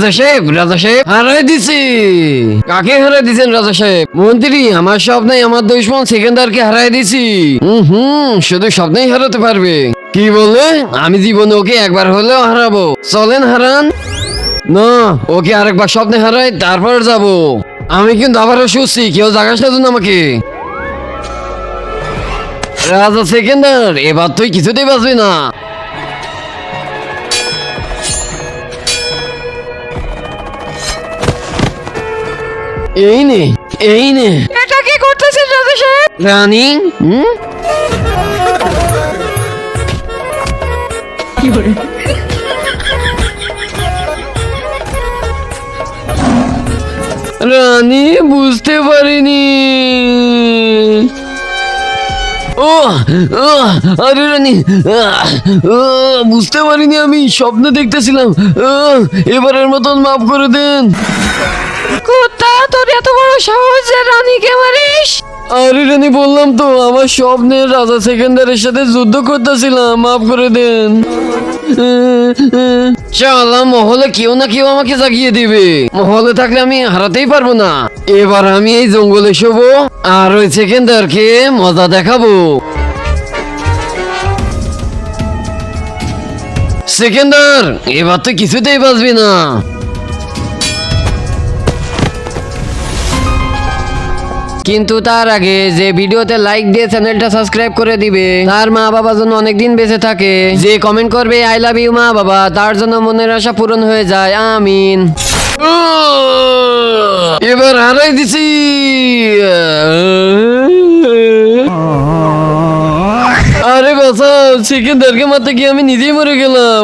রাজা সাহেব হারাই দিছি। কাকে হারাই দিছেন রাজা সাহেব? মন্ত্রী, আমার স্বপ্নে আমার দুশমন সেকেন্দারকে হারাই দিছি। শুধু স্বপ্নেই হারাতে পারবে। কি বলে? আমি জীবনে ওকে একবার হলেও হারাবো। চলেন হারান। না, ওকে আরেকবার স্বপ্নে হারাই, তারপর যাব। আমি কিন্তু আবারও শুচ্ছি, কেউ জাগাস না তুমি আমাকে। রাজা সেকেন্দার, এবার তুই কিছুতেই বাঁচবি না। এই নে। এটা কি করতেছেন রাজা সাহেব? রানী, রানী, বুঝতে পারিনি। ও আরে রানী, বুঝতে পারিনি, আমি স্বপ্ন দেখতেছিলাম। এবারের মতন মাফ করে দেন। কুত্তা, তোর এত বড় সাহস যে রানীকে মারিস? আরে রানী, বললাম তো আমার স্বপ্নের রাজা সেকেন্দারের সাথে যুদ্ধ করতেছিলাম, মাফ করে দেন। চল, মহলে কেউ না কেউ আমাকে জাগিয়ে দিবে। মহলে থাকলে আমি হারাতেই পারবো না। এবার আমি এই জঙ্গলে শোবো আর ওই সেকেন্দারকে মজা দেখাবো। সেকেন্দার, এবার তো কিছুতেই বাঁচবি না। কিন্তু তার আগে যে ভিডিওতে লাইক দিয়ে চ্যানেলটা সাবস্ক্রাইব করে দিবে, তার মা বাবা যেন অনেকদিন বেঁচে থাকে। যে কমেন্ট করবে আই লাভ ইউ মা বাবা, তার জন্য মনের আশা পূরণ হয়ে যায়। আমিন। এবার হারাই দিছি। আরে বাঁচাও, সেকেন্দারকে মারতে গিয়ে আমি নিজেই মরে গেলাম।